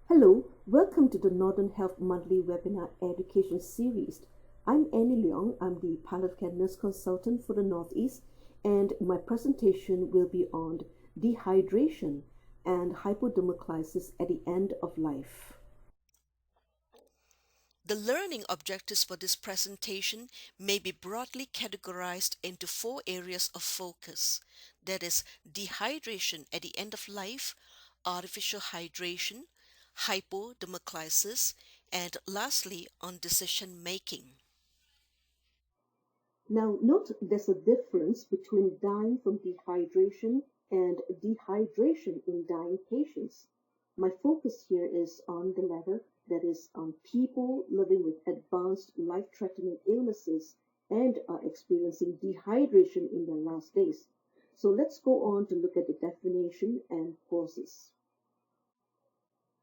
Hello, welcome to the Northern Health Monthly Webinar Education Series. I'm Annie Leong, I'm the Palliative Care Nurse Consultant for the Northeast, and my presentation will be on dehydration and hypodermoclysis at the end of life. The learning objectives for this presentation may be broadly categorized into four areas of focus. That is dehydration at the end of life, artificial hydration, hypodermoclysis, and lastly on decision making. Now, note there's a difference between dying from dehydration and dehydration in dying patients. My focus here is on the latter, that is, on people living with advanced life threatening illnesses and are experiencing dehydration in their last days. So let's go on to look at the definition and causes.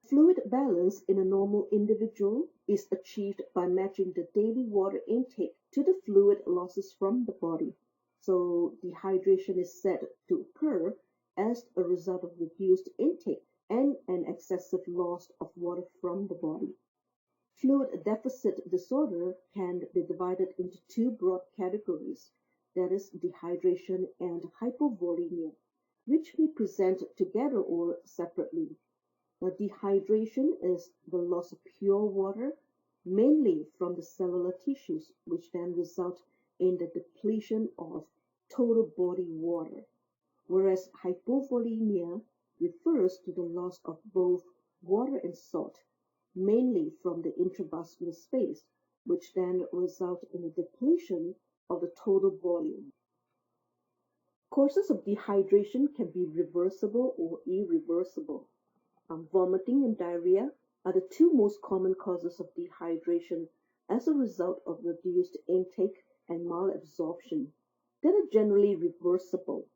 Fluid balance in a normal individual is achieved by matching the daily water intake to the fluid losses from the body. So dehydration is said to occur as a result of reduced intake and an excessive loss of water from the body. Fluid deficit disorder can be divided into two broad categories, that is dehydration and hypovolemia, which we present together or separately. Now, dehydration is the loss of pure water, mainly from the cellular tissues, which then result in the depletion of total body water, whereas hypovolemia refers to the loss of both water and salt, mainly from the intravascular space, which then result in a depletion of the total volume. Causes of dehydration can be reversible or irreversible. Vomiting and diarrhea are the two most common causes of dehydration as a result of reduced intake and malabsorption. They are generally reversible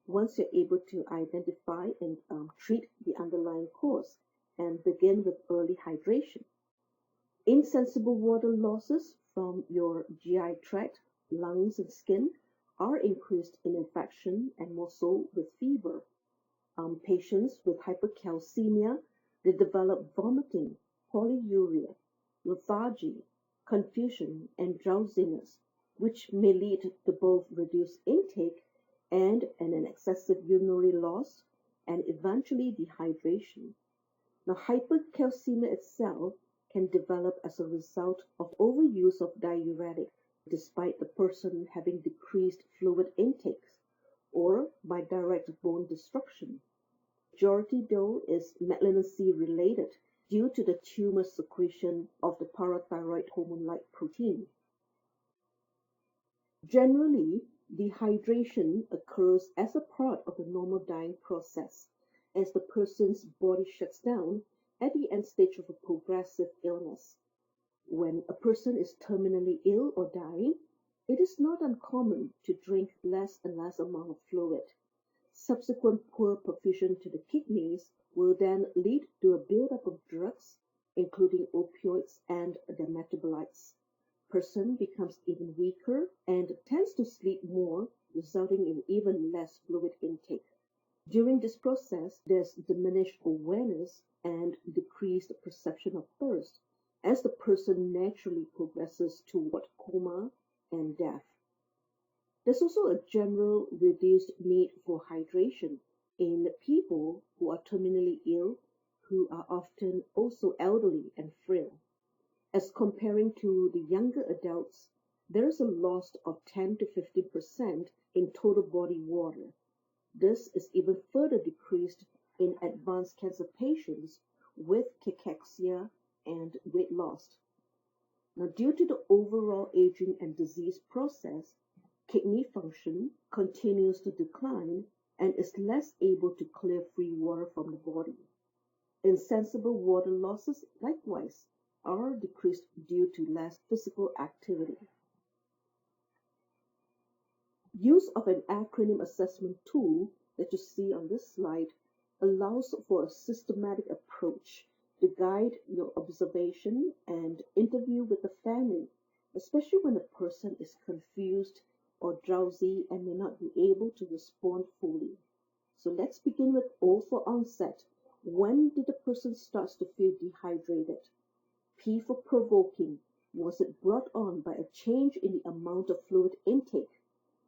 once you're able to identify and treat the underlying cause and begin with early hydration. Insensible water losses from your GI tract, lungs, and skin are increased in infection and more so with fever. Patients with hypercalcemia, they develop vomiting, polyuria, lethargy, confusion, and drowsiness, which may lead to both reduced intake and an excessive urinary loss, and eventually dehydration. Now, hypercalcemia itself can develop as a result of overuse of diuretic, despite the person having decreased fluid intakes, or by direct bone destruction. Majority though is malignancy related due to the tumor secretion of the parathyroid hormone-like protein. Generally, dehydration occurs as a part of the normal dying process as the person's body shuts down at the end stage of a progressive illness. When a person is terminally ill or dying, it is not uncommon to drink less and less amount of fluid. Subsequent poor perfusion to the kidneys will then lead to a buildup of drugs, including opioids and their metabolites. Person becomes even weaker and tends to sleep more, resulting in even less fluid intake. During this process, there's diminished awareness and decreased perception of thirst as the person naturally progresses toward coma and death. There's also a general reduced need for hydration in people who are terminally ill, who are often also elderly and frail. As comparing to the younger adults, there is a loss of 10 to 15% in total body water. This is even further decreased in advanced cancer patients with cachexia and weight loss. Now, due to the overall aging and disease process, kidney function continues to decline and is less able to clear free water from the body. Insensible water losses, likewise, are decreased due to less physical activity. Use of an acronym assessment tool that you see on this slide allows for a systematic approach to guide your observation and interview with the family, especially when a person is confused or drowsy and may not be able to respond fully. So let's begin with O for onset, When did the person start to feel dehydrated? P for provoking. Was it brought on by a change in the amount of fluid intake?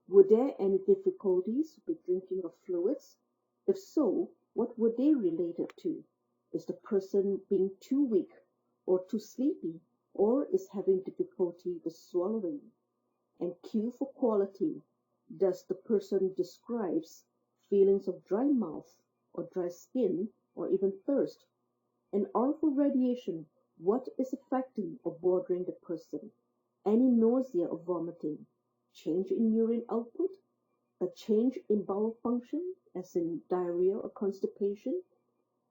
Were there any difficulties with drinking of fluids? If so, what were they related to? Is the person being too weak or too sleepy, or is having difficulty with swallowing? And Q for quality. Does the person describes feelings of dry mouth or dry skin or even thirst? And R for radiation. What is affecting or bothering the person? Any nausea or vomiting? Change in urine output? A change in bowel function, as in diarrhea or constipation?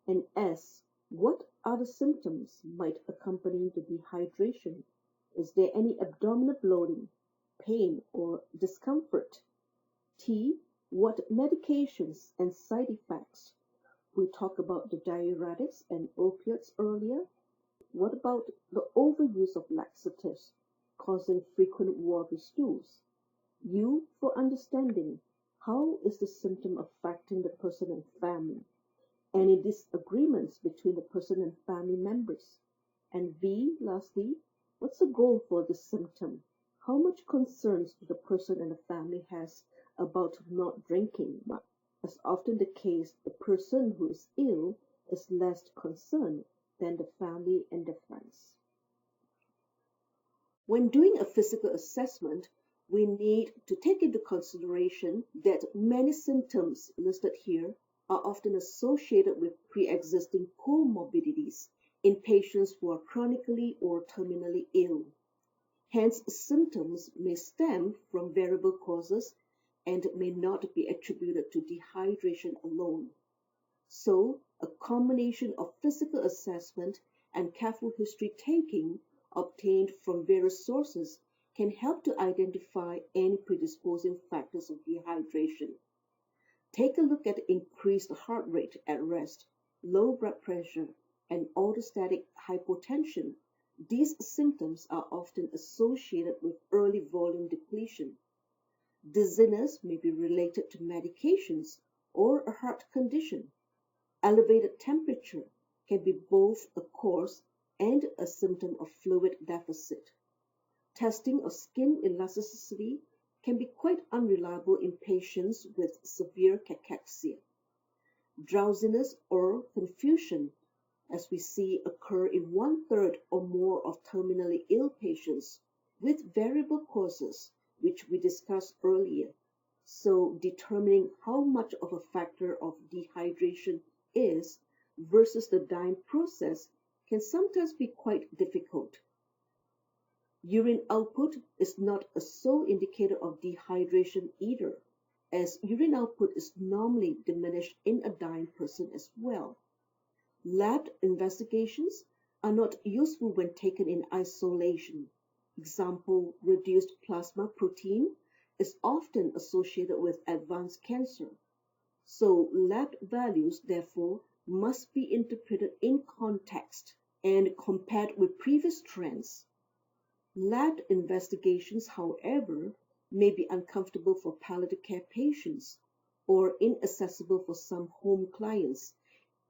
And S, what other symptoms might accompany the dehydration? Is there any abdominal bloating, pain, or discomfort? T, what medications and side effects? We talked about the diuretics and opiates earlier. What about the overuse of laxatives causing frequent watery stools? U for understanding. How is the symptom affecting the person and family? Any disagreements between the person and family members? And V, lastly, what's the goal for this symptom? How much concerns do the person and the family has about not drinking? As often the case, the person who is ill is less concerned than the family and their friends. When doing a physical assessment, we need to take into consideration that many symptoms listed here are often associated with pre-existing comorbidities in patients who are chronically or terminally ill. Hence, symptoms may stem from variable causes and may not be attributed to dehydration alone. So, a combination of physical assessment and careful history taking obtained from various sources can help to identify any predisposing factors of dehydration. Take a look at increased heart rate at rest, low blood pressure, and orthostatic hypotension. These symptoms are often associated with early volume depletion. Dizziness may be related to medications or a heart condition. Elevated temperature can be both a cause and a symptom of fluid deficit. Testing of skin elasticity can be quite unreliable in patients with severe cachexia. Drowsiness or confusion, as we see occur in one-third or more of terminally ill patients with variable causes, which we discussed earlier. So determining how much of a factor of dehydration is versus the dying process can sometimes be quite difficult. Urine output is not a sole indicator of dehydration either, as urine output is normally diminished in a dying person as well. Lab investigations are not useful when taken in isolation. Example, reduced plasma protein is often associated with advanced cancer. So lab values, therefore, must be interpreted in context and compared with previous trends. Lab investigations, however, may be uncomfortable for palliative care patients or inaccessible for some home clients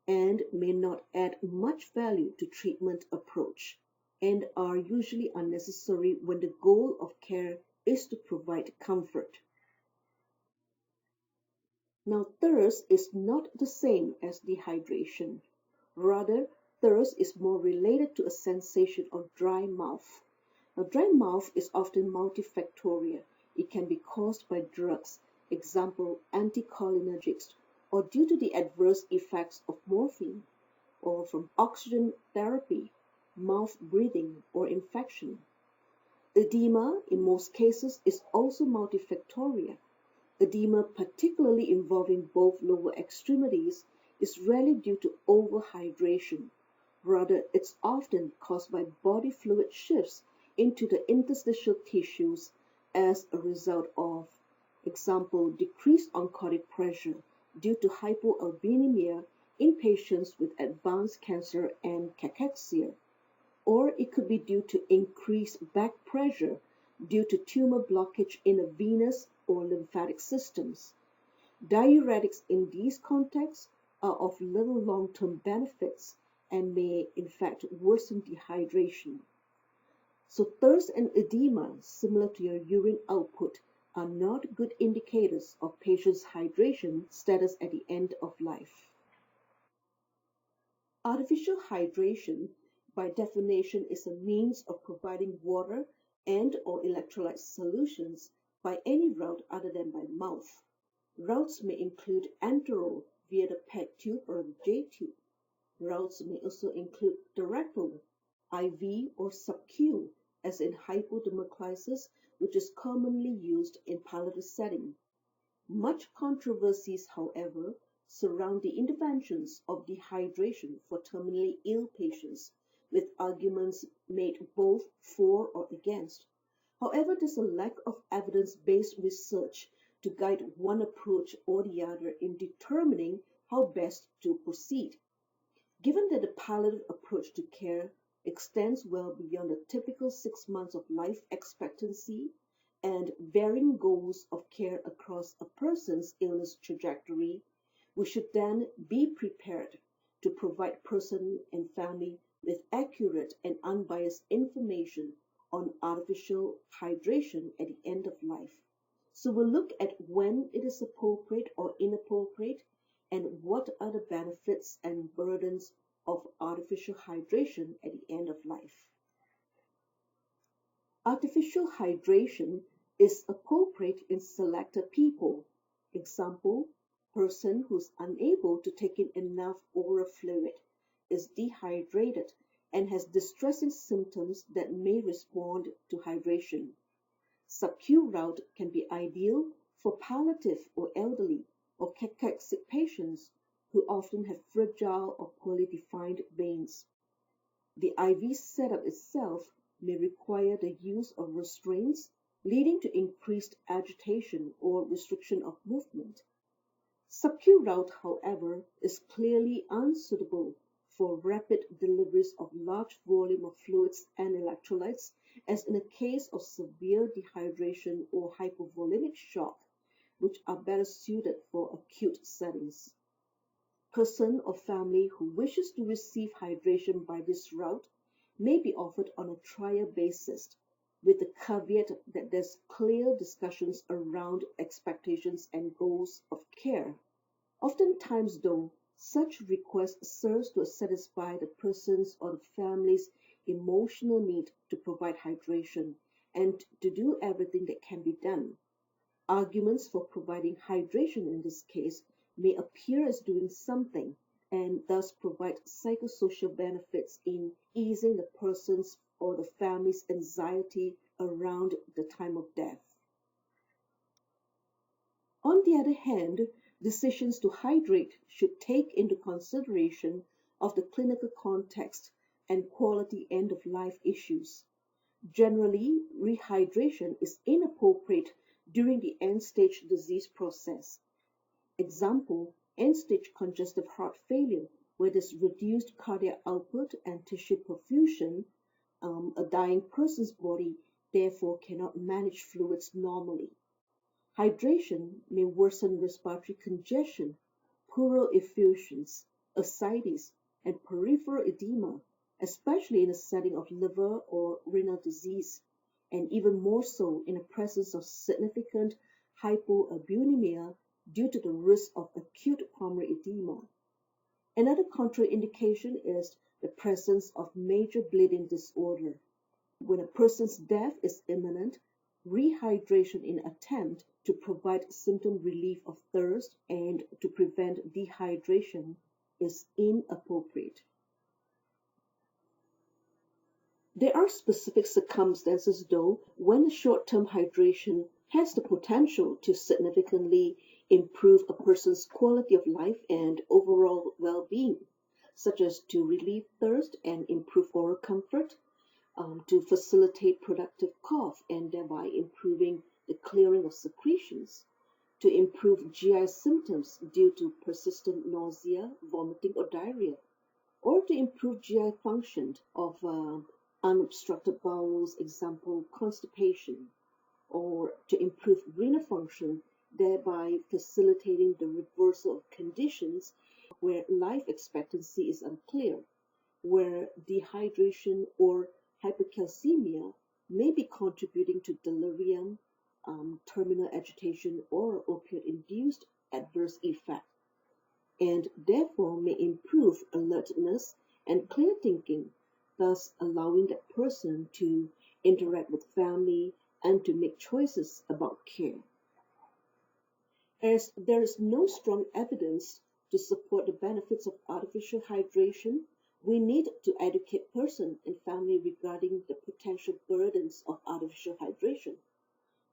and may not add much value to treatment approach and are usually unnecessary when the goal of care is to provide comfort. Now, thirst is not the same as dehydration. Rather, thirst is more related to a sensation of dry mouth. Now, dry mouth is often multifactorial. It can be caused by drugs, example, anticholinergics, or due to the adverse effects of morphine, or from oxygen therapy, mouth breathing, or infection. Edema, in most cases, is also multifactorial. Edema, particularly involving both lower extremities, is rarely due to overhydration. Rather, it's often caused by body fluid shifts into the interstitial tissues as a result of, example, decreased oncotic pressure due to hypoalbuminemia in patients with advanced cancer and cachexia. Or it could be due to increased back pressure due to tumor blockage in the venous or lymphatic systems. Diuretics in these contexts are of little long-term benefits and may in fact worsen dehydration. So thirst and edema, similar to your urine output, are not good indicators of patients' hydration status at the end of life. Artificial hydration, by definition, is a means of providing water and/or electrolyte solutions by any route other than by mouth. Routes may include enteral via the PEG tube or the J tube. Routes may also include directal, IV, or sub-Q, as in hypodermoclysis, which is commonly used in palliative setting. Much controversies, however, surround the interventions of dehydration for terminally ill patients, with arguments made both for or against. However, there's a lack of evidence-based research to guide one approach or the other in determining how best to proceed. Given that the palliative approach to care extends well beyond the typical 6 months of life expectancy and varying goals of care across a person's illness trajectory, we should then be prepared to provide person and family with accurate and unbiased information on artificial hydration at the end of life. So we'll look at when it is appropriate or inappropriate and what are the benefits and burdens of artificial hydration at the end of life. Artificial hydration is appropriate in selected people. Example, person who's unable to take in enough oral fluid, is dehydrated, and has distressing symptoms that may respond to hydration. Sub-Q route can be ideal for palliative or elderly or cachexic patients who often have fragile or poorly defined veins. The IV setup itself may require the use of restraints, leading to increased agitation or restriction of movement. Sub-Q route, however, is clearly unsuitable for rapid deliveries of large volume of fluids and electrolytes, as in the case of severe dehydration or hypovolemic shock, which are better suited for acute settings. Person or family who wishes to receive hydration by this route may be offered on a trial basis, with the caveat that there's clear discussions around expectations and goals of care. Oftentimes, though, such request serves to satisfy the person's or the family's emotional need to provide hydration and to do everything that can be done. Arguments for providing hydration in this case may appear as doing something and thus provide psychosocial benefits in easing the person's or the family's anxiety around the time of death. On the other hand, decisions to hydrate should take into consideration of the clinical context and quality end-of-life issues. Generally, rehydration is inappropriate during the end-stage disease process. Example, end-stage congestive heart failure, where there's reduced cardiac output and tissue perfusion. A dying person's body therefore cannot manage fluids normally. Hydration may worsen respiratory congestion, pleural effusions, ascites, and peripheral edema, especially in the setting of liver or renal disease, and even more so in the presence of significant hypoalbuminemia due to the risk of acute pulmonary edema. Another contraindication is the presence of major bleeding disorder. When a person's death is imminent, rehydration in an attempt to provide symptom relief of thirst and to prevent dehydration is inappropriate. There are specific circumstances, though, when short-term hydration has the potential to significantly improve a person's quality of life and overall well-being, such as to relieve thirst and improve oral comfort, to facilitate productive cough and thereby improving the clearing of secretions, to improve GI symptoms due to persistent nausea, vomiting, or diarrhea, or to improve GI function of unobstructed bowels, example, constipation, or to improve renal function, thereby facilitating the reversal of conditions where life expectancy is unclear, where dehydration or hypercalcemia may be contributing to delirium, terminal agitation, or opioid-induced adverse effect, and therefore may improve alertness and clear thinking, thus allowing that person to interact with family and to make choices about care. As there is no strong evidence to support the benefits of artificial hydration, we need to educate person and family regarding the potential burdens of artificial hydration.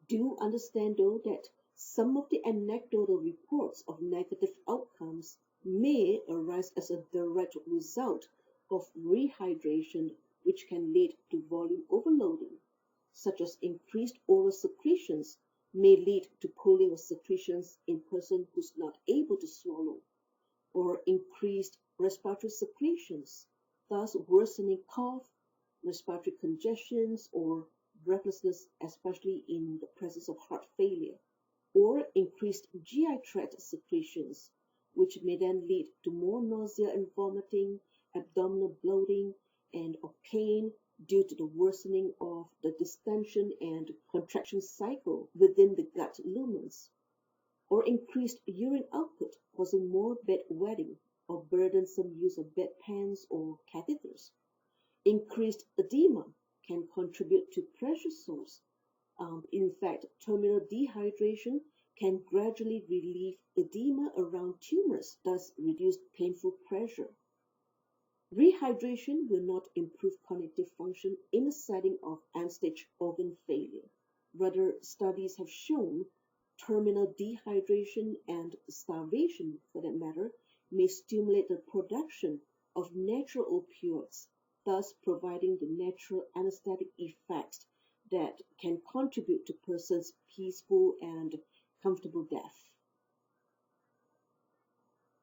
Do understand though that some of the anecdotal reports of negative outcomes may arise as a direct result of rehydration, which can lead to volume overloading, such as increased oral secretions may lead to pooling of secretions in person who's not able to swallow, or increased respiratory secretions, thus worsening cough, respiratory congestions, or breathlessness, especially in the presence of heart failure, or increased GI tract secretions, which may then lead to more nausea and vomiting, abdominal bloating, and of pain due to the worsening of the distension and contraction cycle within the gut lumens, or increased urine output causing more bedwetting or burdensome use of bedpans or catheters. Increased edema can contribute to pressure sores. In fact, terminal dehydration can gradually relieve edema around tumors, thus reduce painful pressure. Rehydration will not improve cognitive function in a setting of end-stage organ failure. Rather, studies have shown terminal dehydration and starvation, for that matter, may stimulate the production of natural opioids, thus providing the natural anesthetic effects that can contribute to persons' peaceful and comfortable death.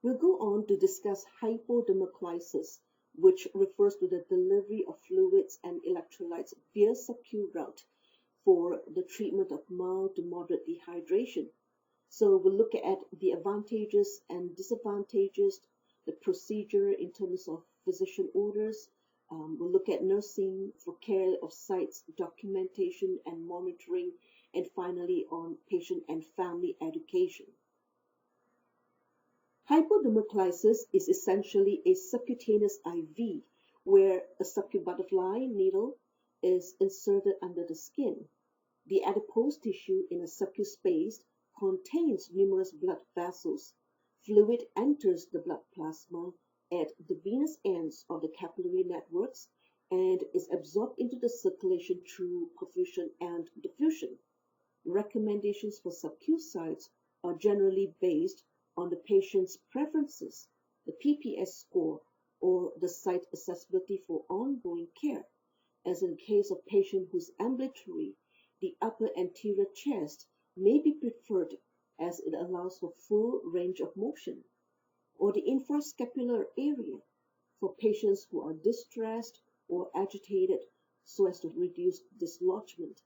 We'll go on to discuss hypodermoclysis, which refers to the delivery of fluids and electrolytes via sub-Q route for the treatment of mild to moderate dehydration. So we'll look at the advantages and disadvantages, the procedure in terms of physician orders. We'll look at nursing for care of sites, documentation and monitoring, and finally on patient and family education. Hypodermoclysis is essentially a subcutaneous IV where a sub-Q butterfly needle is inserted under the skin. The adipose tissue in a sub-Q space contains numerous blood vessels. Fluid enters the blood plasma at the venous ends of the capillary networks and is absorbed into the circulation through perfusion and diffusion. Recommendations for sub-Q sites are generally based on the patient's preferences, the PPS score, or the site accessibility for ongoing care. As in the case of patient who's ambulatory, the upper anterior chest may be preferred as it allows for full range of motion, or the infrascapular area for patients who are distressed or agitated so as to reduce dislodgement,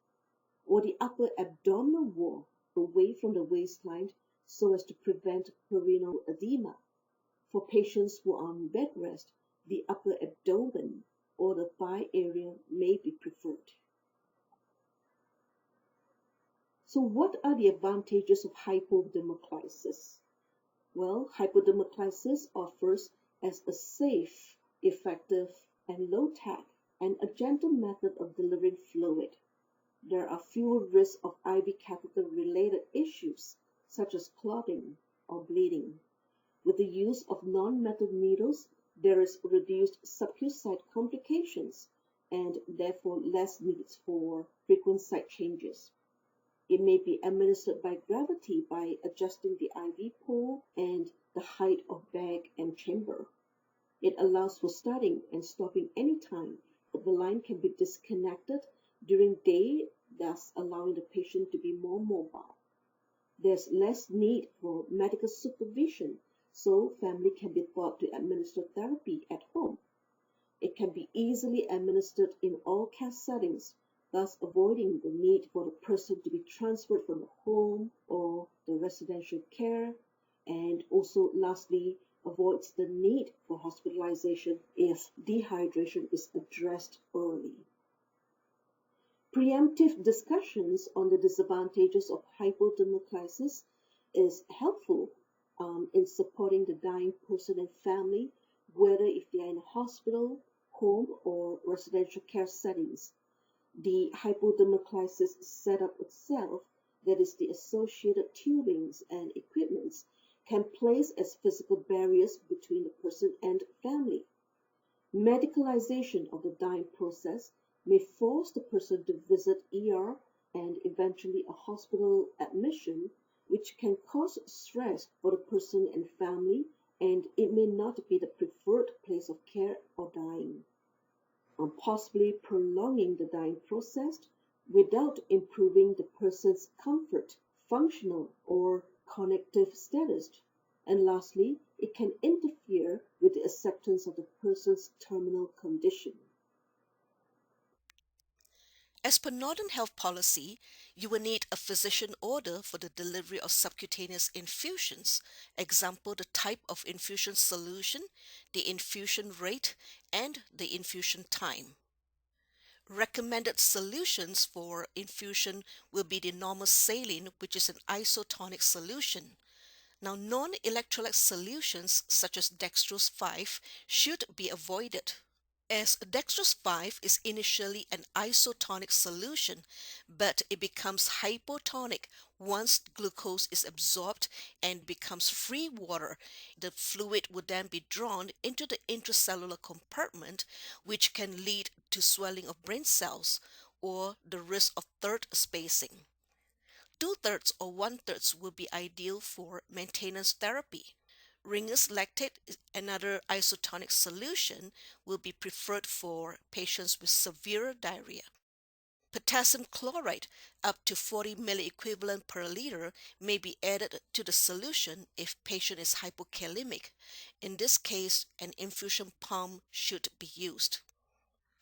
or the upper abdominal wall away from the waistline so as to prevent perineal edema. For patients who are on bed rest, the upper abdomen or the thigh area may be preferred. So what are the advantages of hypodermoclysis? Well, hypodermoclysis offers as a safe, effective, and low-tech and a gentle method of delivering fluid. There are fewer risks of IV catheter-related issues such as clotting or bleeding. With the use of non-metal needles, there is reduced sub-Q site complications and therefore less needs for frequent site changes. It may be administered by gravity by adjusting the IV pole and the height of bag and chamber. It allows for starting and stopping anytime. The line can be disconnected during day, thus allowing the patient to be more mobile. There's less need for medical supervision, so family can be taught to administer therapy at home. It can be easily administered in all care settings, thus avoiding the need for the person to be transferred from the home or the residential care. And also, lastly, avoids the need for hospitalization if dehydration is addressed early. Preemptive discussions on the disadvantages of hypodermoclysis is helpful in supporting the dying person and family, whether if they are in a hospital, home, or residential care settings. The hypodermoclysis setup itself, that is, the associated tubings and equipments, can place as physical barriers between the person and family. Medicalization of the dying process may force the person to visit ER and eventually a hospital admission, which can cause stress for the person and family, and it may not be the preferred place of care or dying, possibly prolonging the dying process without improving the person's comfort, functional, or cognitive status. And lastly, it can interfere with the acceptance of the person's terminal condition. As per Northern Health policy, you will need a physician order for the delivery of subcutaneous infusions, example the type of infusion solution, the infusion rate, and the infusion time. Recommended solutions for infusion will be the normal saline, which is an isotonic solution. Now, non-electrolyte solutions such as dextrose 5 should be avoided, as dextrose 5 is initially an isotonic solution, but it becomes hypotonic once glucose is absorbed and becomes free water. The fluid would then be drawn into the intracellular compartment, which can lead to swelling of brain cells or the risk of third spacing. Two-thirds or one-thirds will be ideal for maintenance therapy. Ringer's lactate, another isotonic solution, will be preferred for patients with severe diarrhea. Potassium chloride, up to 40 milliequivalent per liter, may be added to the solution if patient is hypokalemic. In this case, an infusion pump should be used.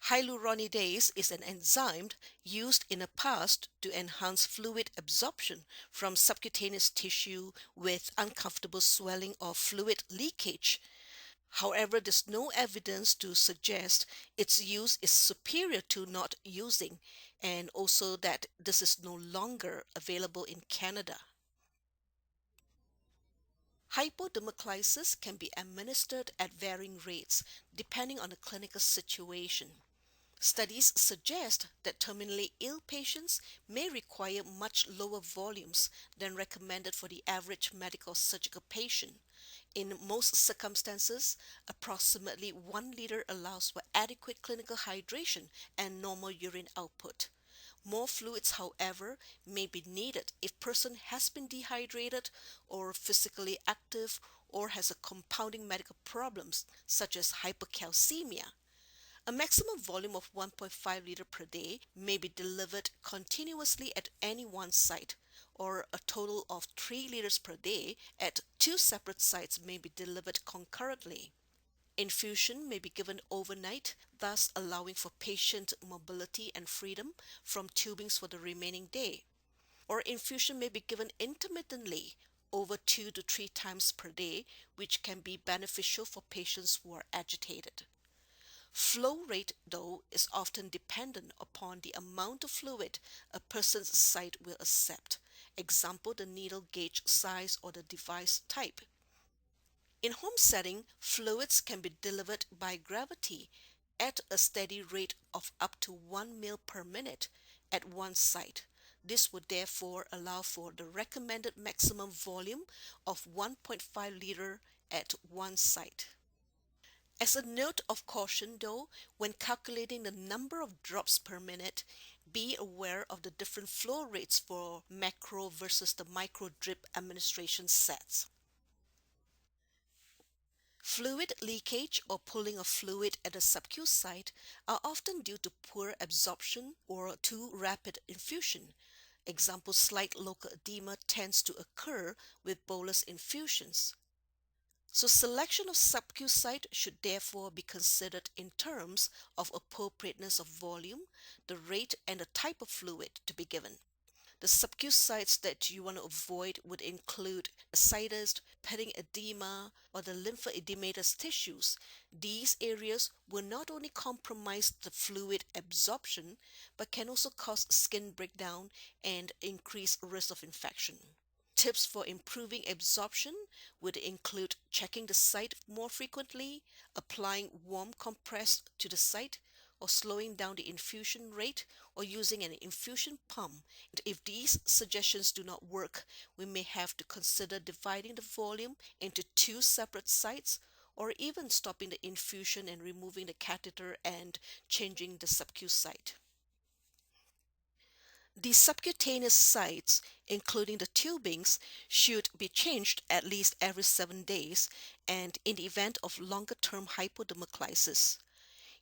Hyaluronidase is an enzyme used in the past to enhance fluid absorption from subcutaneous tissue with uncomfortable swelling or fluid leakage. However, there's no evidence to suggest its use is superior to not using, and also that this is no longer available in Canada. Hypodermoclysis can be administered at varying rates depending on the clinical situation. Studies suggest that terminally ill patients may require much lower volumes than recommended for the average medical surgical patient. In most circumstances, approximately 1 liter allows for adequate clinical hydration and normal urine output. More fluids, however, may be needed if person has been dehydrated or physically active or has a compounding medical problems such as hypercalcemia. A maximum volume of 1.5 liter per day may be delivered continuously at any one site, or a total of 3 liters per day at two separate sites may be delivered concurrently. Infusion may be given overnight, thus allowing for patient mobility and freedom from tubings for the remaining day. Or infusion may be given intermittently over 2 to 3 times per day, which can be beneficial for patients who are agitated. Flow rate, though, is often dependent upon the amount of fluid a person's site will accept, example the needle gauge size or the device type. In home setting, fluids can be delivered by gravity at a steady rate of up to 1 ml per minute at one site. This would therefore allow for the recommended maximum volume of 1.5 liter at one site. As a note of caution though, when calculating the number of drops per minute, be aware of the different flow rates for macro versus the micro drip administration sets. Fluid leakage or pooling of fluid at the subcu site are often due to poor absorption or too rapid infusion. Example, slight local edema tends to occur with bolus infusions. So selection of subcu site should therefore be considered in terms of appropriateness of volume, the rate and the type of fluid to be given. The subacute sites that you want to avoid would include ascites, petting edema, or the lymphoedematous tissues. These areas will not only compromise the fluid absorption but can also cause skin breakdown and increase risk of infection. Tips for improving absorption would include checking the site more frequently, applying warm compress to the site, or slowing down the infusion rate, or using an infusion pump. And if these suggestions do not work, we may have to consider dividing the volume into two separate sites, or even stopping the infusion and removing the catheter and changing the subacute site. The subcutaneous sites, including the tubings, should be changed at least every 7 days and in the event of longer term hypodermoclysis.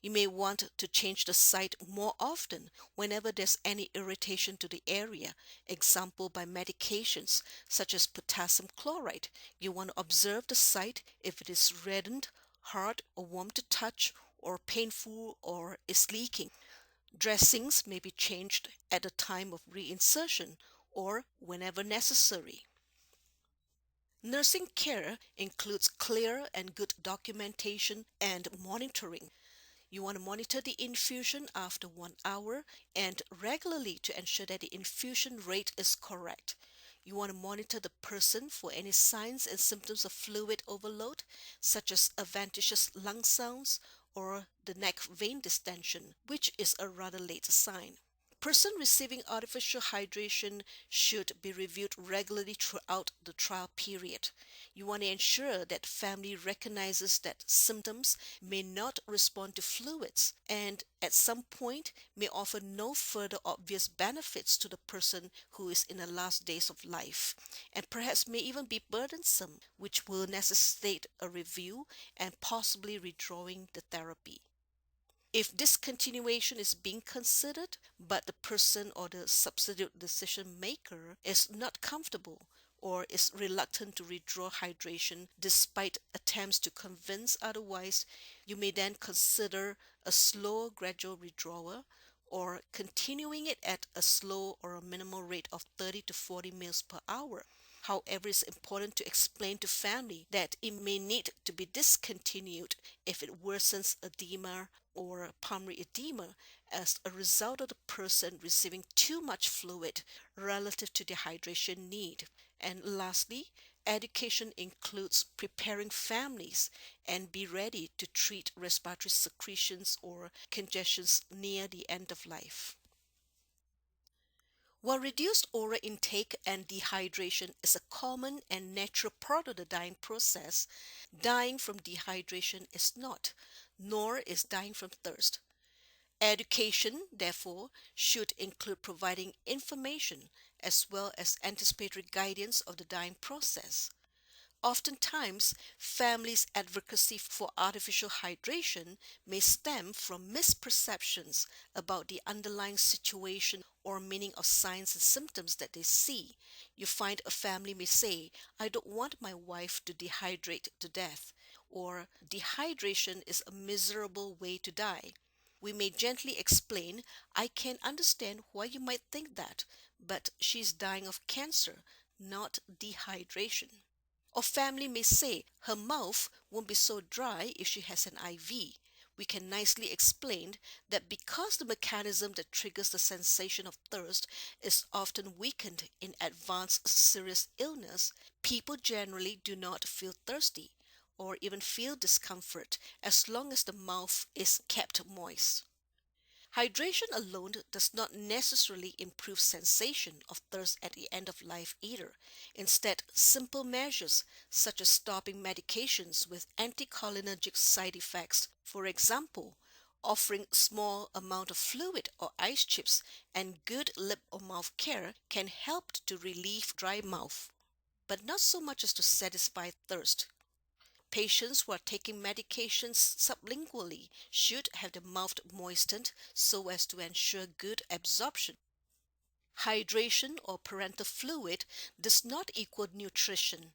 You may want to change the site more often whenever there's any irritation to the area, example by medications such as potassium chloride. You want to observe the site if it is reddened, hard or warm to touch, or painful or is leaking. Dressings may be changed at the time of reinsertion or whenever necessary. Nursing care includes clear and good documentation and monitoring. You want to monitor the infusion after 1 hour and regularly to ensure that the infusion rate is correct. You want to monitor the person for any signs and symptoms of fluid overload, such as adventitious lung sounds or the neck vein distension, which is a rather late sign. Person receiving artificial hydration should be reviewed regularly throughout the trial period. You want to ensure that family recognizes that symptoms may not respond to fluids and at some point may offer no further obvious benefits to the person who is in the last days of life and perhaps may even be burdensome, which will necessitate a review and possibly withdrawing the therapy. If discontinuation is being considered, but the person or the substitute decision maker is not comfortable or is reluctant to withdraw hydration despite attempts to convince otherwise, you may then consider a slow, gradual withdrawal or continuing it at a slow or a minimal rate of 30 to 40 ml per hour. However, it's important to explain to family that it may need to be discontinued if it worsens edema or pulmonary edema as a result of the person receiving too much fluid relative to the hydration need. And lastly, education includes preparing families and be ready to treat respiratory secretions or congestions near the end of life. While reduced oral intake and dehydration is a common and natural part of the dying process, dying from dehydration is not, nor is dying from thirst. Education, therefore, should include providing information as well as anticipatory guidance of the dying process. Oftentimes, families' advocacy for artificial hydration may stem from misperceptions about the underlying situation or meaning of signs and symptoms that they see. You find a family may say, I don't want my wife to dehydrate to death, or dehydration is a miserable way to die. We may gently explain, I can understand why you might think that, but she's dying of cancer, not dehydration. Or family may say her mouth won't be so dry if she has an IV. We can nicely explain that because the mechanism that triggers the sensation of thirst is often weakened in advanced serious illness, people generally do not feel thirsty or even feel discomfort as long as the mouth is kept moist. Hydration alone does not necessarily improve sensation of thirst at the end of life either. Instead, simple measures such as stopping medications with anticholinergic side effects, for example, offering small amount of fluid or ice chips and good lip or mouth care can help to relieve dry mouth, but not so much as to satisfy thirst. Patients who are taking medications sublingually should have the mouth moistened so as to ensure good absorption. Hydration or parental fluid does not equal nutrition.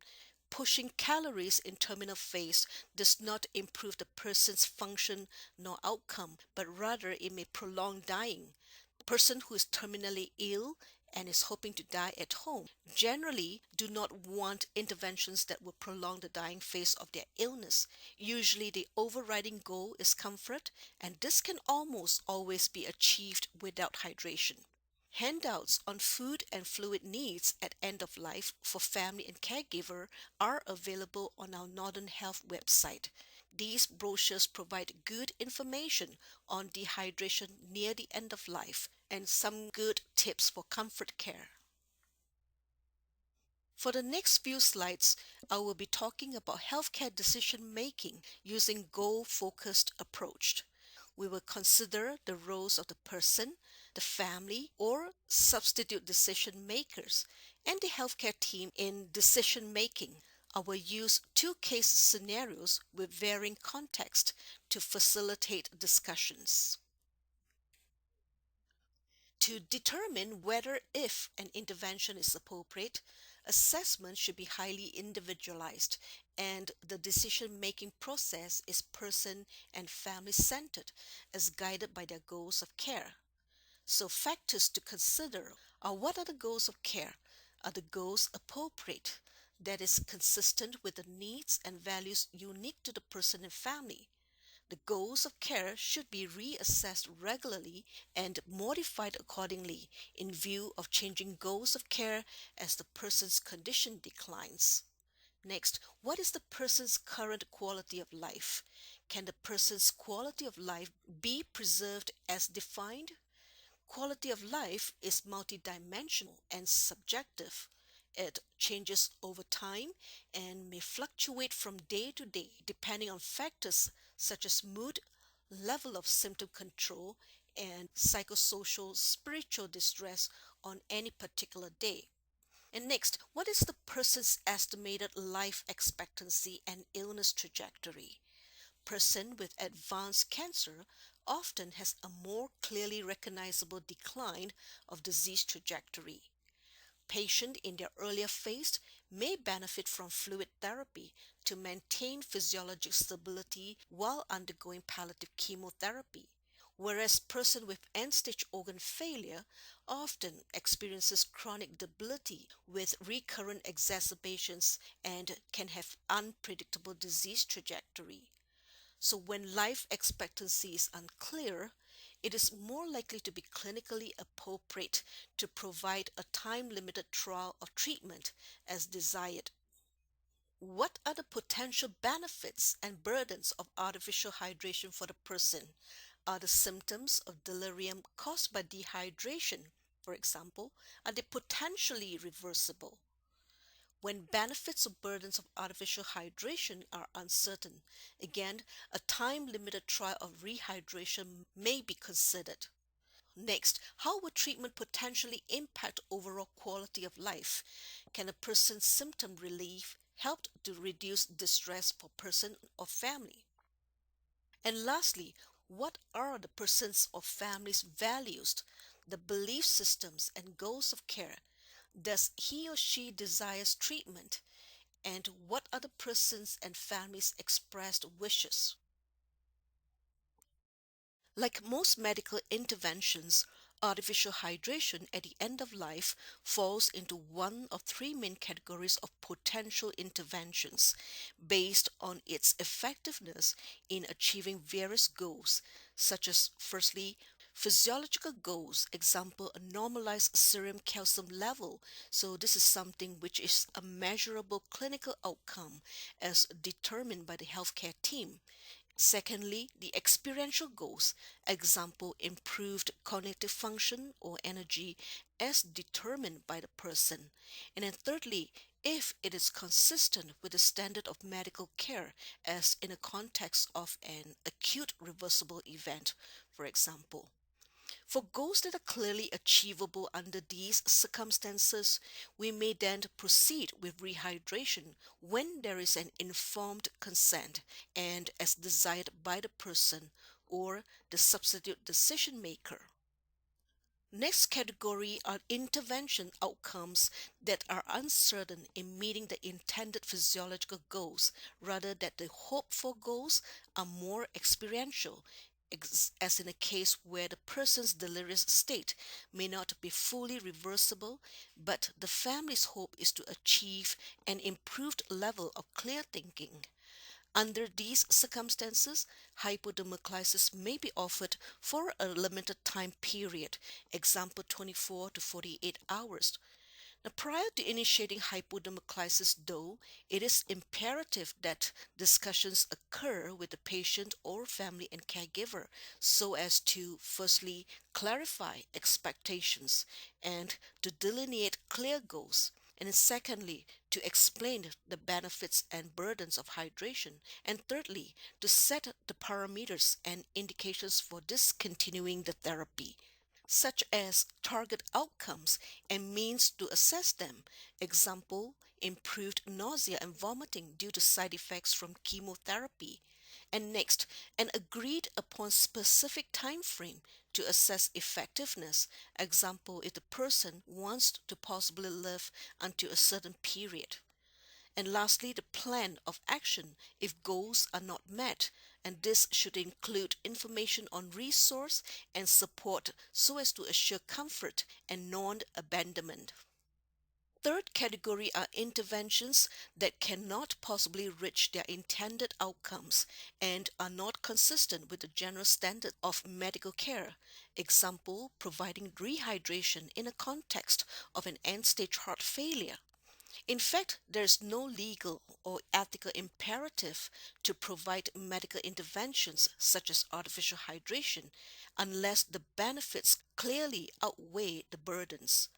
Pushing calories in terminal phase does not improve the person's function nor outcome, but rather it may prolong dying. The person who is terminally ill and is hoping to die at home generally do not want interventions that will prolong the dying phase of their illness. Usually, the overriding goal is comfort, and this can almost always be achieved without hydration. Handouts on food and fluid needs at end of life for family and caregiver are available on our Northern Health website. These brochures provide good information on dehydration near the end of life and some good tips for comfort care. For the next few slides, I will be talking about healthcare decision making using goal-focused approach. We will consider the roles of the person, the family, or substitute decision makers, and the healthcare team in decision making. I will use two case scenarios with varying context to facilitate discussions. To determine whether if an intervention is appropriate, assessment should be highly individualized and the decision-making process is person and family centered as guided by their goals of care. So factors to consider are: what are the goals of care? Are the goals appropriate? That is consistent with the needs and values unique to the person and family. The goals of care should be reassessed regularly and modified accordingly in view of changing goals of care as the person's condition declines. Next, what is the person's current quality of life? Can the person's quality of life be preserved as defined? Quality of life is multidimensional and subjective. It changes over time and may fluctuate from day to day depending on factors such as mood, level of symptom control, and psychosocial spiritual distress on any particular day. And next, what is the person's estimated life expectancy and illness trajectory? Person with advanced cancer often has a more clearly recognizable decline of disease trajectory. Patient in their earlier phase may benefit from fluid therapy to maintain physiologic stability while undergoing palliative chemotherapy, whereas person with end-stage organ failure often experiences chronic debility with recurrent exacerbations and can have unpredictable disease trajectory. So when life expectancy is unclear, it is more likely to be clinically appropriate to provide a time-limited trial of treatment as desired. What are the potential benefits and burdens of artificial hydration for the person? Are the symptoms of delirium caused by dehydration, for example, are they potentially reversible? When benefits or burdens of artificial hydration are uncertain, again, a time-limited trial of rehydration may be considered. Next, how would treatment potentially impact overall quality of life? Can a person's symptom relief help to reduce distress for person or family? And lastly, what are the person's or family's values, the belief systems and goals of care? Does he or she desires treatment? And what are the person's and family's expressed wishes? Like most medical interventions, artificial hydration at the end of life falls into one of three main categories of potential interventions based on its effectiveness in achieving various goals, such as firstly, physiological goals, example, a normalized serum calcium level. So this is something which is a measurable clinical outcome as determined by the healthcare team. Secondly, the experiential goals, example, improved cognitive function or energy as determined by the person. And then thirdly, if it is consistent with the standard of medical care as in a context of an acute reversible event, for example. For goals that are clearly achievable under these circumstances, we may then proceed with rehydration when there is an informed consent and as desired by the person or the substitute decision maker. Next category are intervention outcomes that are uncertain in meeting the intended physiological goals, rather that the hoped for goals are more experiential as in a case where the person's delirious state may not be fully reversible, but the family's hope is to achieve an improved level of clear thinking. Under these circumstances, hypodermoclysis may be offered for a limited time period, example 24 to 48 hours. Now, prior to initiating hypodermoclysis, though, it is imperative that discussions occur with the patient or family and caregiver so as to firstly clarify expectations and to delineate clear goals. And then secondly, to explain the benefits and burdens of hydration. And thirdly, to set the parameters and indications for discontinuing the therapy, such as target outcomes and means to assess them. Example, improved nausea and vomiting due to side effects from chemotherapy. And next, an agreed upon specific time frame to assess effectiveness. Example, if the person wants to possibly live until a certain period. And lastly, the plan of action if goals are not met, and this should include information on resource and support so as to assure comfort and non-abandonment. Third category are interventions that cannot possibly reach their intended outcomes and are not consistent with the general standard of medical care. Example, providing rehydration in a context of an end-stage heart failure. In fact, there is no legal or ethical imperative to provide medical interventions such as artificial hydration unless the benefits clearly outweigh the burdens.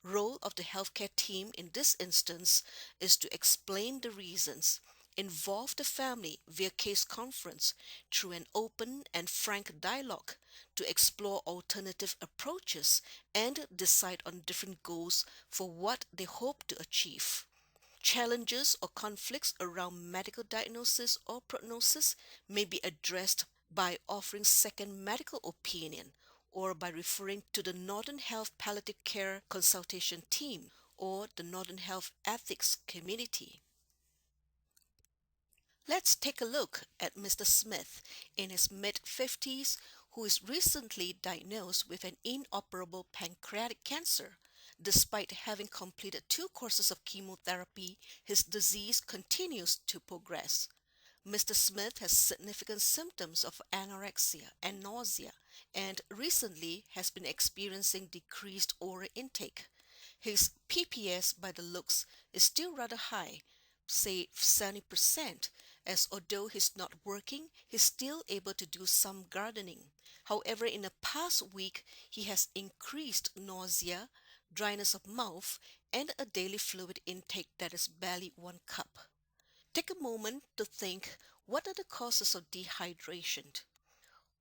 Role of the healthcare team in this instance is to explain the reasons, involve the family via case conference through an open and frank dialogue to explore alternative approaches and decide on different goals for what they hope to achieve. Challenges or conflicts around medical diagnosis or prognosis may be addressed by offering second medical opinion or by referring to the Northern Health Palliative Care Consultation Team or the Northern Health Ethics Community. Let's take a look at Mr. Smith in his mid-50s who is recently diagnosed with an inoperable pancreatic cancer. Despite having completed 2 courses of chemotherapy, his disease continues to progress. Mr. Smith has significant symptoms of anorexia and nausea and recently has been experiencing decreased oral intake. His PPS by the looks is still rather high, say 70%, as although he's not working, he's still able to do some gardening. However, in the past week, he has increased nausea, dryness of mouth, and a daily fluid intake that is barely 1 cup. Take a moment to think, what are the causes of dehydration?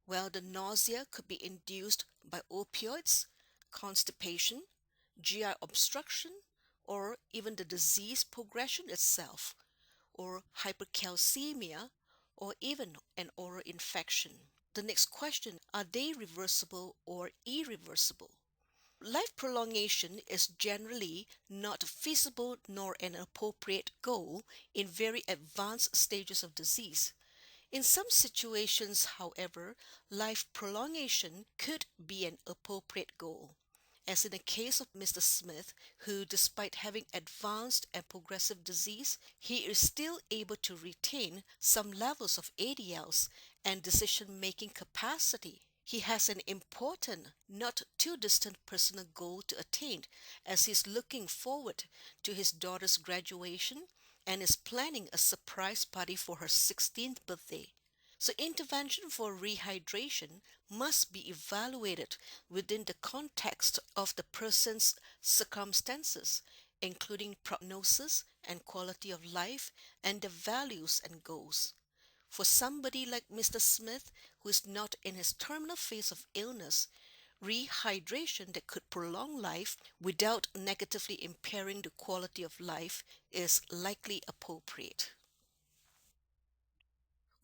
Well, the nausea could be induced by opioids, constipation, GI obstruction, or even the disease progression itself, or hypercalcemia, or even an oral infection. The next question, are they reversible or irreversible? Life prolongation is generally not feasible nor an appropriate goal in very advanced stages of disease. In some situations, however, life prolongation could be an appropriate goal, as in the case of Mr. Smith, who, despite having advanced and progressive disease, he is still able to retain some levels of ADLs and decision-making capacity. He has an important, not too distant personal goal to attain as he's looking forward to his daughter's graduation and is planning a surprise party for her 16th birthday. So intervention for rehydration must be evaluated within the context of the person's circumstances, including prognosis and quality of life and the values and goals. For somebody like Mr. Smith, who is not in his terminal phase of illness, rehydration that could prolong life without negatively impairing the quality of life is likely appropriate.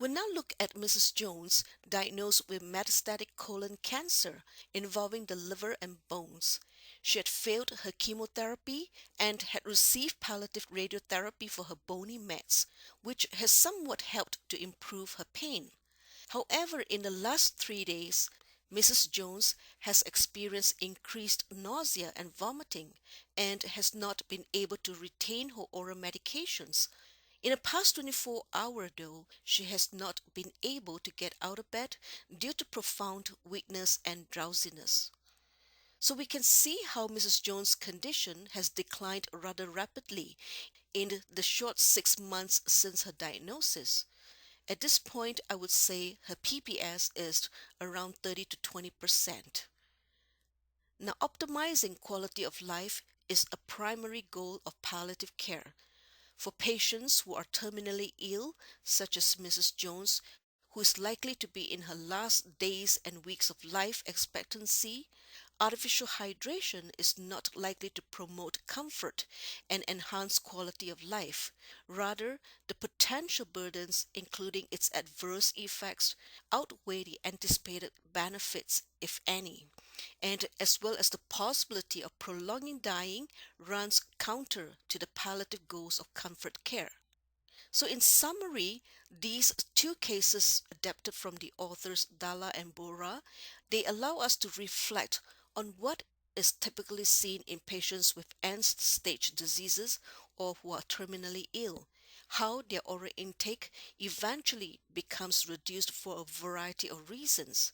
We'll now look at Mrs. Jones, diagnosed with metastatic colon cancer involving the liver and bones. She had failed her chemotherapy and had received palliative radiotherapy for her bony mets, which has somewhat helped to improve her pain. However, in the last 3 days, Mrs. Jones has experienced increased nausea and vomiting and has not been able to retain her oral medications. In the past 24 hours, though, she has not been able to get out of bed due to profound weakness and drowsiness. So we can see how Mrs. Jones' condition has declined rather rapidly in the short 6 months since her diagnosis. At this point, I would say her PPS is around 30 to 20%. Now, optimizing quality of life is a primary goal of palliative care. For patients who are terminally ill, such as Mrs. Jones, who is likely to be in her last days and weeks of life expectancy, artificial hydration is not likely to promote comfort and enhance quality of life. Rather, the potential burdens, including its adverse effects, outweigh the anticipated benefits, if any, and as well as the possibility of prolonging dying runs counter to the palliative goals of comfort care. So, in summary, these two cases adapted from the authors Dalla and Bora, they allow us to reflect on what is typically seen in patients with end-stage diseases or who are terminally ill, how their oral intake eventually becomes reduced for a variety of reasons.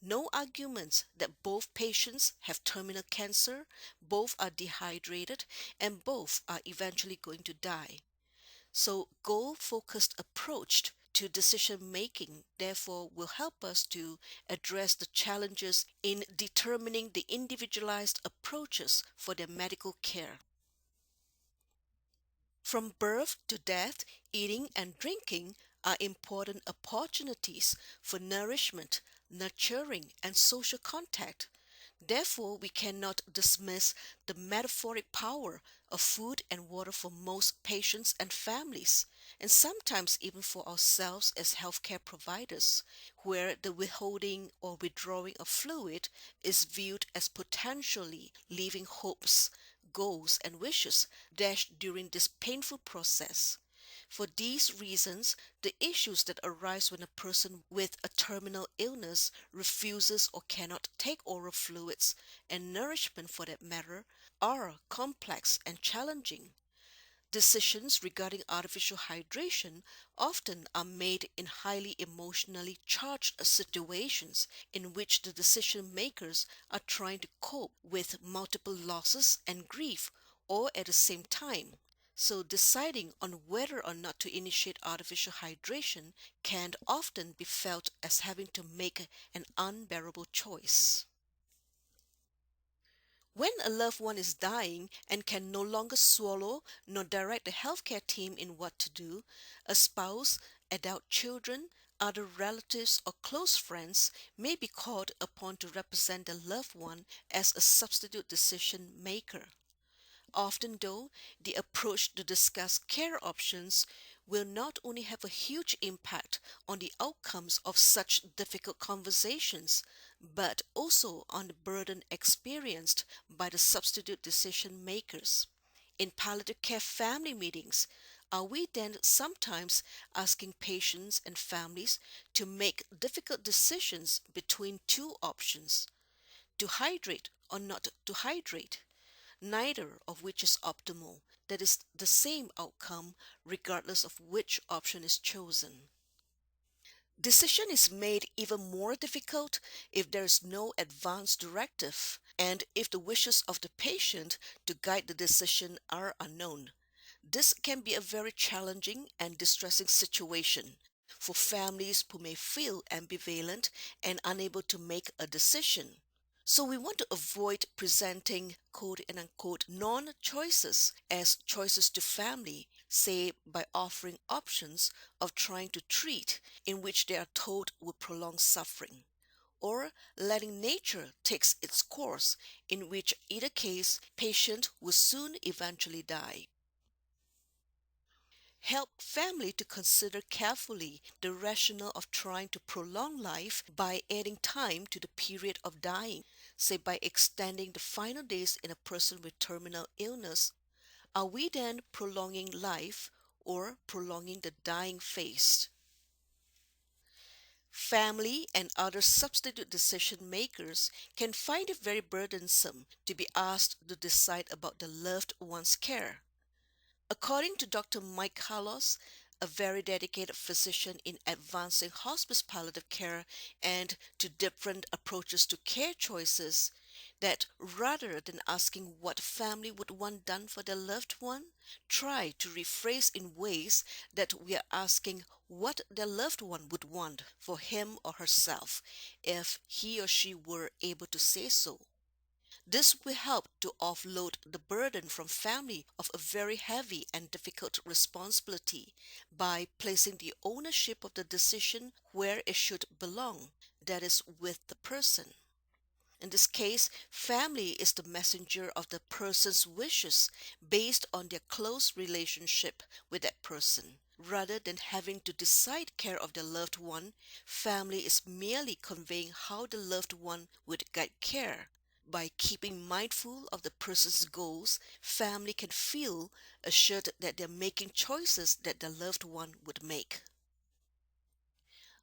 No arguments that both patients have terminal cancer, both are dehydrated, and both are eventually going to die. So, goal focused approach to decision making therefore will help us to address the challenges in determining the individualized approaches for their medical care. From birth to death, eating and drinking are important opportunities for nourishment, nurturing, and social contact. Therefore, we cannot dismiss the metaphoric power of food and water for most patients and families, and sometimes even for ourselves as healthcare providers, where the withholding or withdrawing of fluid is viewed as potentially leaving hopes, goals, and wishes dashed during this painful process. For these reasons, the issues that arise when a person with a terminal illness refuses or cannot take oral fluids, and nourishment for that matter, are complex and challenging. Decisions regarding artificial hydration often are made in highly emotionally charged situations in which the decision makers are trying to cope with multiple losses and grief all at the same time. So, deciding on whether or not to initiate artificial hydration can often be felt as having to make an unbearable choice. When a loved one is dying and can no longer swallow nor direct the healthcare team in what to do, a spouse, adult children, other relatives, or close friends may be called upon to represent the loved one as a substitute decision maker. Often, though, the approach to discuss care options will not only have a huge impact on the outcomes of such difficult conversations, but also on the burden experienced by the substitute decision makers. In palliative care family meetings, are we then sometimes asking patients and families to make difficult decisions between two options, to hydrate or not to hydrate? Neither of which is optimal. That is the same outcome regardless of which option is chosen. Decision is made even more difficult if there is no advance directive and if the wishes of the patient to guide the decision are unknown. This can be a very challenging and distressing situation for families who may feel ambivalent and unable to make a decision. So we want to avoid presenting quote and unquote non-choices as choices to family, say by offering options of trying to treat in which they are told will prolong suffering, or letting nature takes its course in which either case patient will soon eventually die. Help family to consider carefully the rationale of trying to prolong life by adding time to the period of dying, say by extending the final days in a person with terminal illness. Are we then prolonging life or prolonging the dying phase? Family and other substitute decision makers can find it very burdensome to be asked to decide about the loved one's care. According to Dr. Mike Carlos, a very dedicated physician in advancing hospice palliative care and to different approaches to care choices, that rather than asking what family would want done for their loved one, try to rephrase in ways that we are asking what their loved one would want for him or herself if he or she were able to say so. This will help to offload the burden from family of a very heavy and difficult responsibility by placing the ownership of the decision where it should belong, that is, with the person. In this case, family is the messenger of the person's wishes based on their close relationship with that person. Rather than having to decide care of their loved one, family is merely conveying how the loved one would guide care. By keeping mindful of the person's goals, family can feel assured that they're making choices that the loved one would make.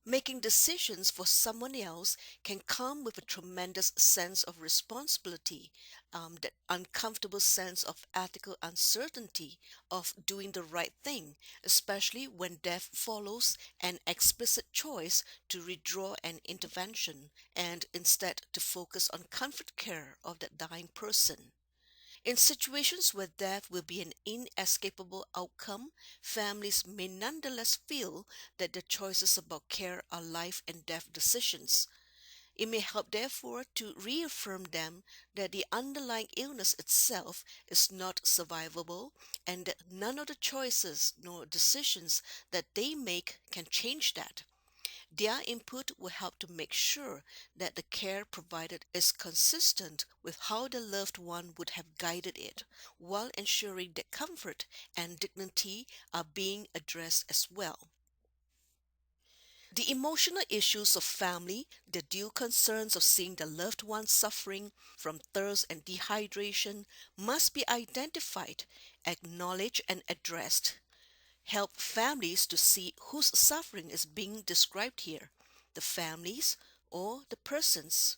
Making decisions for someone else can come with a tremendous sense of responsibility, that uncomfortable sense of ethical uncertainty of doing the right thing, especially when death follows an explicit choice to withdraw an intervention and instead to focus on comfort care of that dying person. In situations where death will be an inescapable outcome, families may nonetheless feel that their choices about care are life and death decisions. It may help, therefore, to reaffirm them that the underlying illness itself is not survivable and that none of the choices nor decisions that they make can change that. Their input will help to make sure that the care provided is consistent with how the loved one would have guided it, while ensuring that comfort and dignity are being addressed as well. The emotional issues of family, the due concerns of seeing the loved one suffering from thirst and dehydration, must be identified, acknowledged, and addressed. Help families to see whose suffering is being described here, the families or the persons.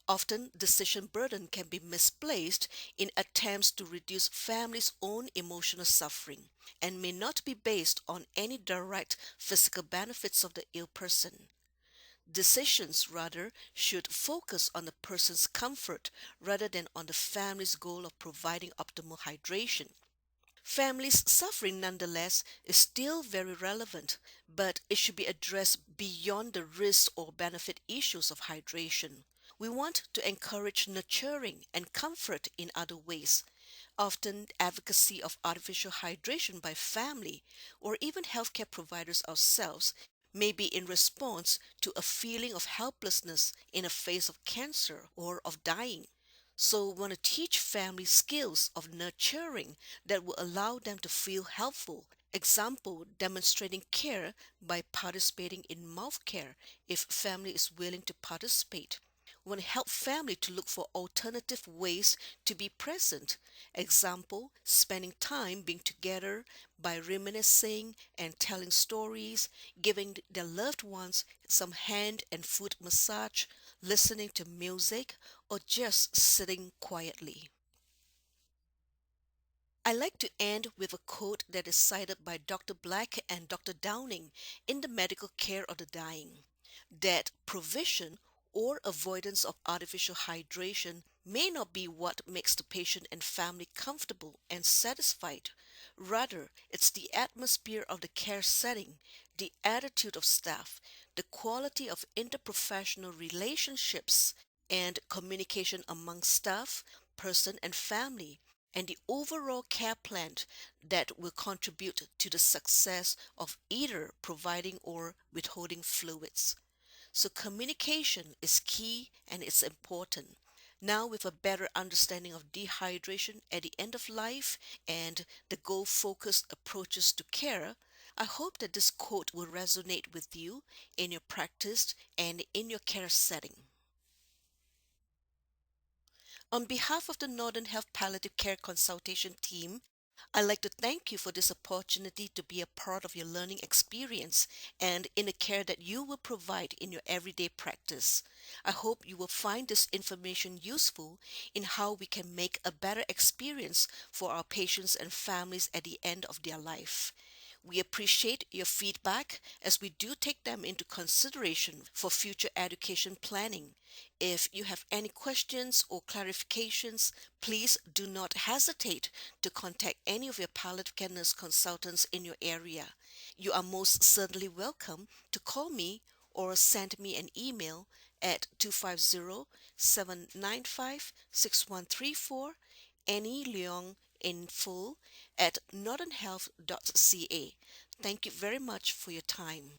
Often, decision burden can be misplaced in attempts to reduce families' own emotional suffering and may not be based on any direct physical benefits of the ill person. Decisions, rather, should focus on the person's comfort rather than on the family's goal of providing optimal hydration. Families' suffering, nonetheless, is still very relevant, but it should be addressed beyond the risk or benefit issues of hydration. We want to encourage nurturing and comfort in other ways. Often, advocacy of artificial hydration by family or even healthcare providers ourselves may be in response to a feeling of helplessness in the face of cancer or of dying. So, we want to teach family skills of nurturing that will allow them to feel helpful. Example, demonstrating care by participating in mouth care if family is willing to participate. We want to help family to look for alternative ways to be present. Example, spending time being together by reminiscing and telling stories, giving their loved ones some hand and foot massage, listening to music, or just sitting quietly. I like to end with a quote that is cited by Dr. Black and Dr. Downing in The Medical Care of the Dying, that provision or avoidance of artificial hydration may not be what makes the patient and family comfortable and satisfied. Rather, it's the atmosphere of the care setting, the attitude of staff, the quality of interprofessional relationships, and communication among staff, person, and family, and the overall care plan that will contribute to the success of either providing or withholding fluids. So, communication is key and it's important. Now, with a better understanding of dehydration at the end of life and the goal focused approaches to care, I hope that this quote will resonate with you in your practice and in your care setting. On behalf of the Northern Health Palliative Care Consultation Team, I'd like to thank you for this opportunity to be a part of your learning experience and in the care that you will provide in your everyday practice. I hope you will find this information useful in how we can make a better experience for our patients and families at the end of their life. We appreciate your feedback as we do take them into consideration for future education planning. If you have any questions or clarifications, please do not hesitate to contact any of your palliative care nurse consultants in your area. You are most certainly welcome to call me or send me an email at 250-795-6134, Annie Leong in full at northernhealth.ca. Thank you very much for your time.